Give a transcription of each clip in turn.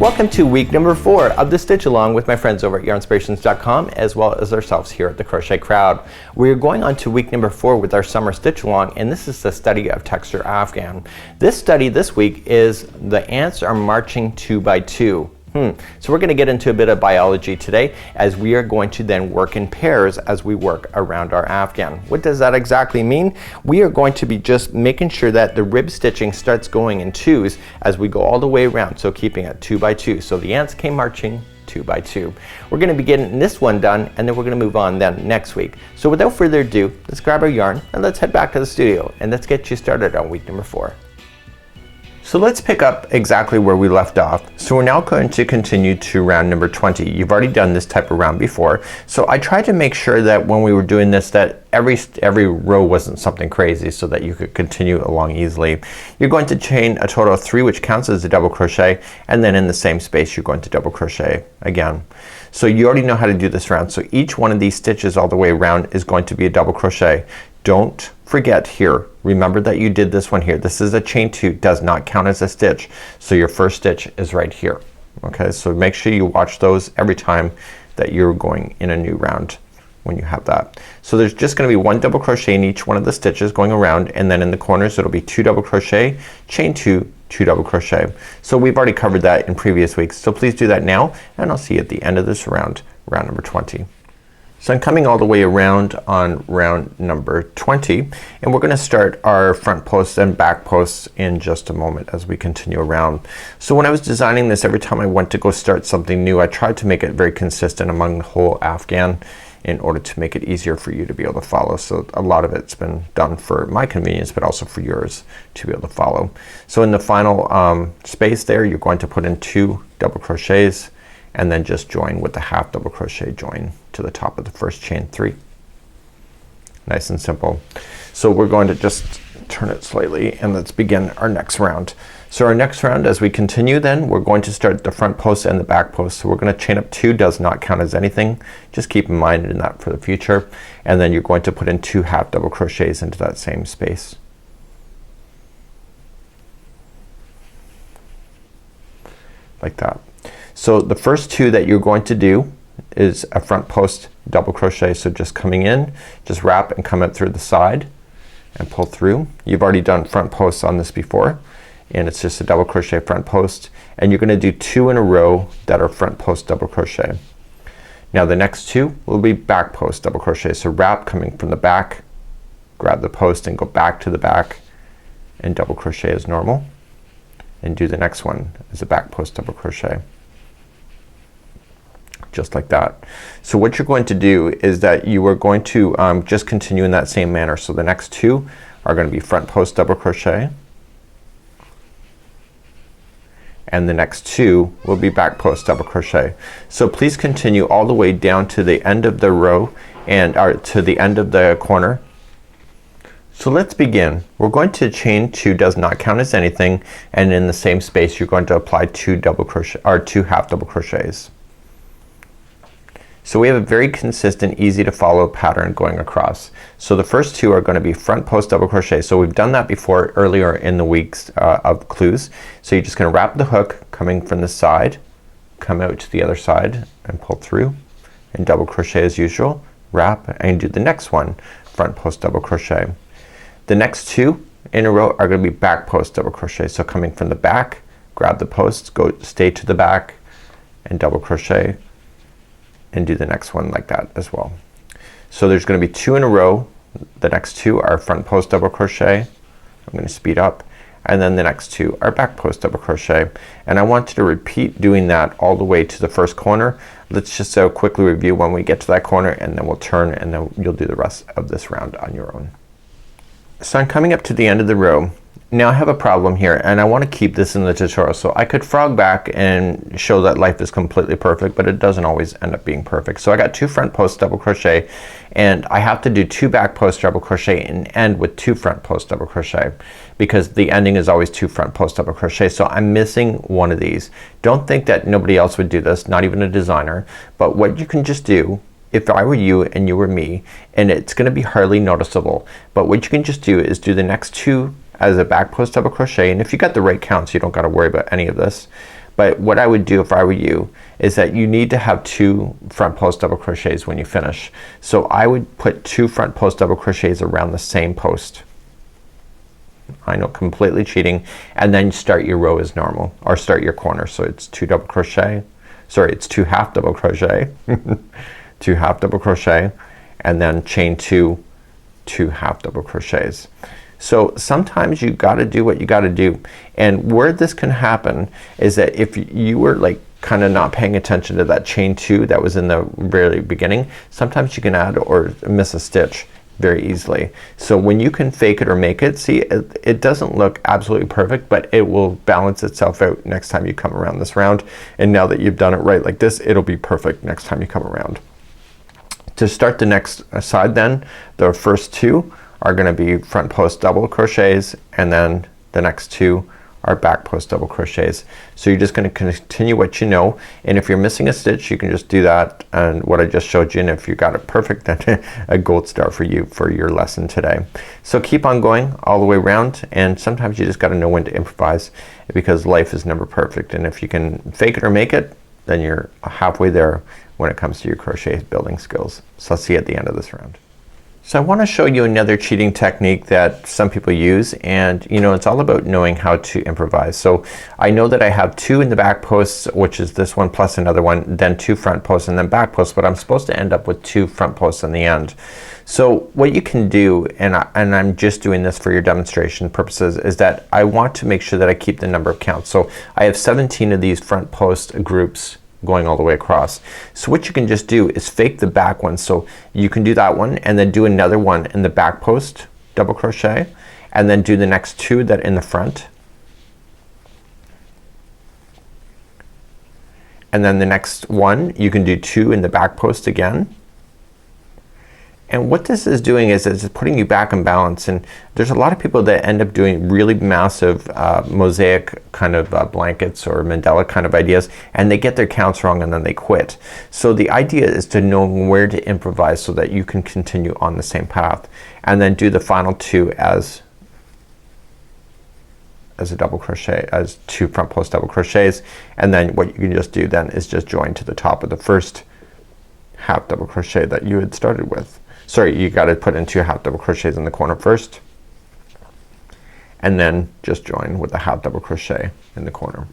Welcome to week number 4 of the Stitch Along with my friends over at Yarnspirations.com, as well as ourselves here at the Crochet Crowd. We're going on to week number 4 with our summer Stitch Along, and this is the study of texture Afghan. This study this week is the ants are marching 2 by 2. So we're going to get into a bit of biology today, as we are going to then work in pairs as we work around our Afghan. What does that exactly mean? We are going to be just making sure that the rib stitching starts going in 2s as we go all the way around, so keeping it 2 by 2. So the ants came marching 2 by 2. We're going to be getting this one done, and then we're going to move on then next week. So without further ado, let's grab our yarn and let's head back to the studio, and let's get you started on week number 4. So let's pick up exactly where we left off. So we're now going to continue to round number 20. You've already done this type of round before. So I tried to make sure that when we were doing this, that every row wasn't something crazy, so that you could continue along easily. You're going to chain a total of 3, which counts as a double crochet, and then in the same space you're going to double crochet again. So you already know how to do this round. So each one of these stitches all the way around is going to be a double crochet. Don't forget here, remember that you did this one here. This is a chain 2, does not count as a stitch. So your first stitch is right here. Okay, so make sure you watch those every time that you're going in a new round when you have that. So there's just going to be 1 double crochet in each one of the stitches going around, and then in the corners it'll be 2 double crochet, chain 2, 2 double crochet. So we've already covered that in previous weeks. So please do that now, and I'll see you at the end of this round, round number 20. So I'm coming all the way around on round number 20, and we're going to start our front posts and back posts in just a moment as we continue around. So when I was designing this, every time I went to go start something new, I tried to make it very consistent among the whole Afghan in order to make it easier for you to be able to follow. So a lot of it's been done for my convenience, but also for yours to be able to follow. So in the final space there, you're going to put in 2 double crochets, and then just join with the half double crochet join to the top of the first chain 3. Nice and simple. So we're going to just turn it slightly, and let's begin our next round. So our next round, as we continue, then we're going to start the front post and the back post. So we're going to chain up 2, does not count as anything. Just keep in mind in that for the future. And then you're going to put in 2 half double crochets into that same space. Like that. So the first 2 that you're going to do is a front post double crochet. So just coming in, just wrap and come up through the side and pull through. You've already done front posts on this before, and it's just a double crochet front post, and you're gonna do 2 in a row that are front post double crochet. Now the next 2 will be back post double crochet. So wrap coming from the back, grab the post and go back to the back and double crochet as normal, and do the next one as a back post double crochet. Just like that. So what you're going to do is that you are going to just continue in that same manner. So the next 2 are going to be front post double crochet, and the next 2 will be back post double crochet. So please continue all the way down to the end of the row and to the end of the corner. So let's begin. We're going to chain 2, does not count as anything, and in the same space you're going to apply 2 double crochet or 2 half double crochets. So we have a very consistent, easy to follow pattern going across. So the first 2 are going to be front post double crochet. So we've done that before earlier in the weeks of clues. So you're just going to wrap the hook coming from the side, come out to the other side and pull through, and double crochet as usual, wrap, and do the next one, front post double crochet. The next 2 in a row are going to be back post double crochet. So coming from the back, grab the post, go stay to the back and double crochet, and do the next one like that as well. So there's going to be 2 in a row. The next 2 are front post double crochet. I'm going to speed up, and then the next 2 are back post double crochet, and I want you to repeat doing that all the way to the first corner. Let's just quickly review when we get to that corner, and then we'll turn, and then you'll do the rest of this round on your own. So I'm coming up to the end of the row. Now I have a problem here, and I want to keep this in the tutorial. So I could frog back and show that life is completely perfect, but it doesn't always end up being perfect. So I got 2 front post double crochet, and I have to do 2 back post double crochet and end with 2 front post double crochet, because the ending is always 2 front post double crochet. So I'm missing one of these. Don't think that nobody else would do this, not even a designer, but what you can just do, if I were you and you were me, and it's going to be hardly noticeable, but what you can just do is do the next 2 as a back post double crochet, and if you got the right counts you don't got to worry about any of this, But what I would do if I were you is that you need to have 2 front post double crochets when you finish. So I would put 2 front post double crochets around the same post. I know, completely cheating. And then start your row as normal, or start your corner. So it's 2 double crochet, sorry, it's 2 half double crochet 2 half double crochet, and then chain 2 half double crochets. So sometimes you gotta do what you gotta do. And where this can happen is that if you were like kind of not paying attention to that chain 2 that was in the very beginning, sometimes you can add or miss a stitch very easily. So when you can fake it or make it, see, it doesn't look absolutely perfect, but it will balance itself out next time you come around this round. And now that you've done it right like this, it'll be perfect next time you come around. To start the next side then, the first 2 are gonna be front post double crochets, and then the next 2 are back post double crochets. So you're just gonna continue what you know, and if you're missing a stitch you can just do that and what I just showed you, and if you got it perfect, then a gold star for you for your lesson today. So keep on going all the way around, and sometimes you just gotta know when to improvise, because life is never perfect, and if you can fake it or make it, then you're halfway there when it comes to your crochet building skills. So I'll see you at the end of this round. So I want to show you another cheating technique that some people use, and you know, it's all about knowing how to improvise. So I know that I have 2 in the back posts, which is this one plus another one, then 2 front posts and then back posts, but I'm supposed to end up with 2 front posts in the end. So what you can do, and I'm just doing this for your demonstration purposes, is that I want to make sure that I keep the number of counts. So I have 17 of these front post groups going all the way across. So what you can just do is fake the back one. So you can do that one and then do another one in the back post double crochet, and then do the next 2 that in the front, and then the next one you can do 2 in the back post again. And what this is doing is it's putting you back in balance, and there's a lot of people that end up doing really massive mosaic kind of blankets or mandala kind of ideas, and they get their counts wrong and then they quit. So the idea is to know where to improvise so that you can continue on the same path, and then do the final 2 as a double crochet, as 2 front post double crochets, and then what you can just do then is just join to the top of the first half double crochet that you had started with. Sorry, you got to put in 2 half double crochets in the corner first, and then just join with a half double crochet in the corner.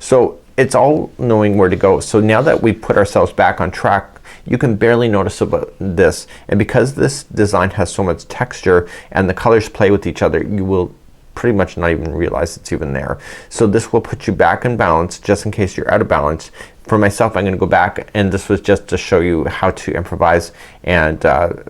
So it's all knowing where to go. So now that we put ourselves back on track, you can barely notice about this, and because this design has so much texture and the colors play with each other, you will pretty much not even realize it's even there. So this will put you back in balance just in case you're out of balance. For myself, I'm gonna go back, and this was just to show you how to improvise, and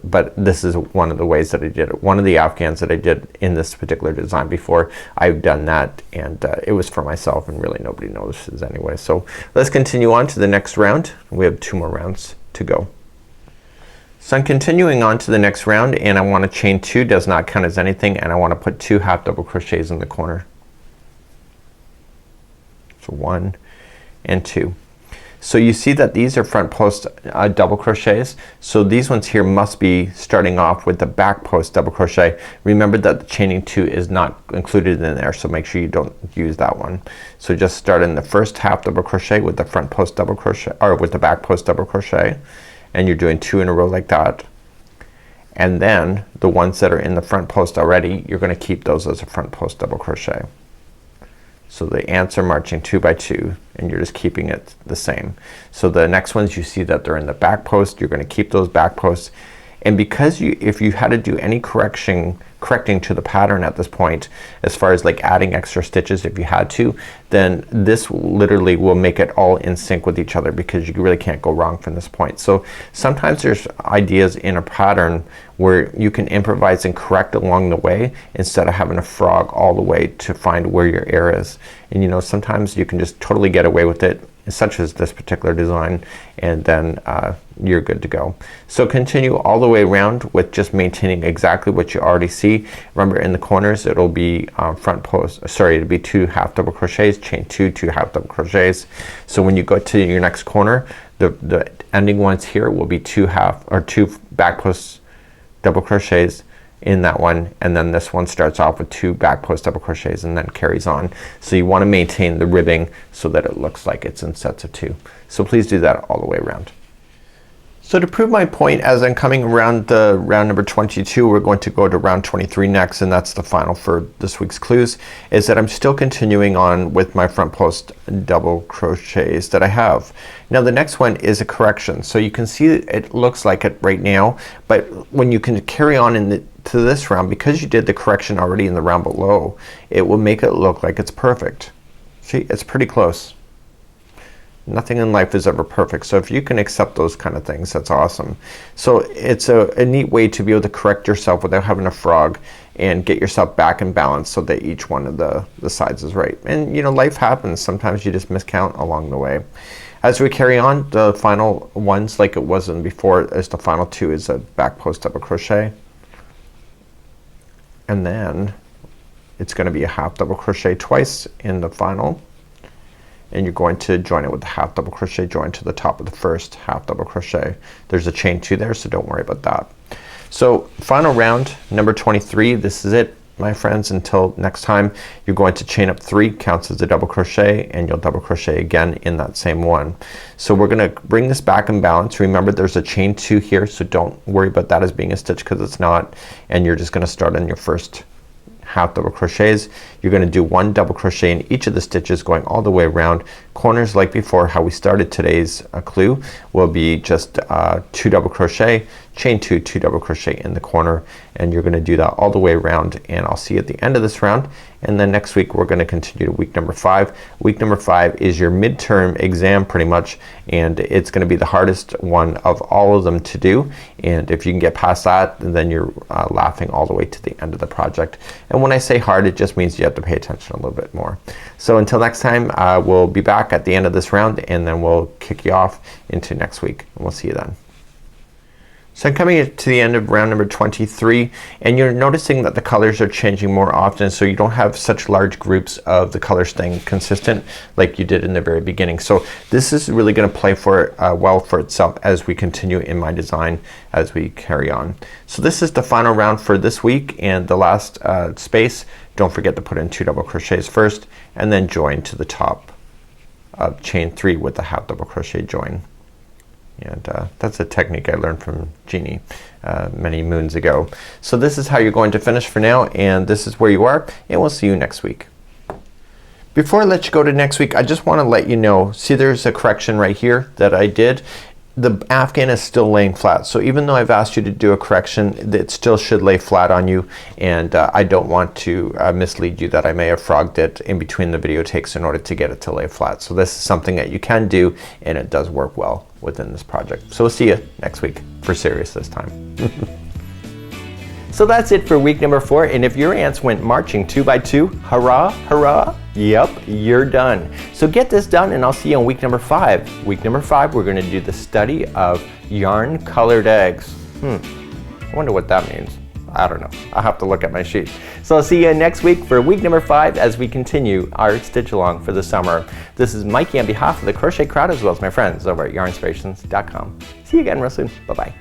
but this is one of the ways that I did it. One of the afghans that I did in this particular design before, I've done that, and it was for myself, and really nobody notices anyway. So let's continue on to the next round. We have 2 more rounds to go. So I'm continuing on to the next round, and I want to chain 2, does not count as anything, and I want to put 2 half double crochets in the corner. So 1 and 2. So you see that these are front post double crochets. So these ones here must be starting off with the back post double crochet. Remember that the chaining 2 is not included in there, so make sure you don't use that one. So just start in the first half double crochet with the front post double crochet, or with the back post double crochet, and you're doing 2 in a row like that. And then the ones that are in the front post already, you're gonna keep those as a front post double crochet. So the ants are marching 2 by 2, and you're just keeping it the same. So the next ones, you see that they're in the back post, you're gonna keep those back posts. And because if you had to do any correcting to the pattern at this point, as far as like adding extra stitches if you had to, then this literally will make it all in sync with each other, because you really can't go wrong from this point. So sometimes there's ideas in a pattern where you can improvise and correct along the way instead of having to frog all the way to find where your error is. And you know, sometimes you can just totally get away with it, such as this particular design, and then you're good to go. So continue all the way around with just maintaining exactly what you already see. Remember, in the corners it'll be front post, sorry, it'll be 2 half double crochets, chain 2 half double crochets. So when you go to your next corner, the ending ones here will be 2 back post double crochets, in that one, and then this one starts off with 2 back post double crochets and then carries on. So you want to maintain the ribbing so that it looks like it's in sets of 2. So please do that all the way around. So to prove my point, as I'm coming around the round number 22, we're going to go to round 23 next, and that's the final for this week's clues, is that I'm still continuing on with my front post double crochets that I have. Now the next one is a correction. So you can see it looks like it right now, but when you can carry on to this round, because you did the correction already in the round below, it will make it look like it's perfect. See, it's pretty close. Nothing in life is ever perfect, so if you can accept those kind of things, that's awesome. So it's a neat way to be able to correct yourself without having a frog and get yourself back in balance so that each one of the sides is right. And you know, life happens. Sometimes you just miscount along the way. As we carry on, the final ones, like it wasn't before, as the final 2 is a back post double crochet, and then it's going to be a half double crochet twice in the final, and you're going to join it with the half double crochet join to the top of the first half double crochet. There's a chain 2 there, so don't worry about that. So final round number 23, this is it, my friends. Until next time, you're going to chain up 3, counts as a double crochet, and you'll double crochet again in that same one. So we're gonna bring this back in balance. Remember, there's a chain 2 here, so don't worry about that as being a stitch, because it's not. And you're just gonna start on your first half double crochets. You're gonna do 1 double crochet in each of the stitches going all the way around. Corners, like before, how we started today's clue, will be just 2 double crochet, chain 2, 2 double crochet in the corner, and you're gonna do that all the way around, and I'll see you at the end of this round. And then next week we're gonna continue to week number 5. Week number 5 is your midterm exam pretty much, and it's gonna be the hardest one of all of them to do, and if you can get past that, then you're laughing all the way to the end of the project. And when I say hard, it just means you have to pay attention a little bit more. So until next time, we'll be back at the end of this round, and then we'll kick you off into next week, and we'll see you then. So I'm coming to the end of round number 23, and you're noticing that the colors are changing more often, so you don't have such large groups of the colors staying consistent like you did in the very beginning. So this is really going to play for well for itself as we continue in my design as we carry on. So this is the final round for this week, and the last space, don't forget to put in 2 double crochets first, and then join to the top of chain 3 with the half double crochet join. And that's a technique I learned from Jeannie many moons ago. So this is how you're going to finish for now, and this is where you are, and we'll see you next week. Before I let you go to next week, I just want to let you know, see, there's a correction right here that I did. The Afghan is still laying flat, so even though I've asked you to do a correction, it still should lay flat on you, and I don't want to mislead you that I may have frogged it in between the video takes in order to get it to lay flat. So this is something that you can do, and it does work well within this project. So we'll see you next week, for serious this time. So that's it for week number 4, and if your ants went marching 2 by 2, hurrah, hurrah, yep, you're done. So get this done, and I'll see you on week number 5. Week number 5, we're gonna do the study of yarn colored eggs. I wonder what that means. I don't know. I'll have to look at my sheet. So I'll see you next week for week number 5 as we continue our stitch along for the summer. This is Mikey on behalf of the Crochet Crowd, as well as my friends over at Yarnspirations.com. See you again real soon. Bye-bye.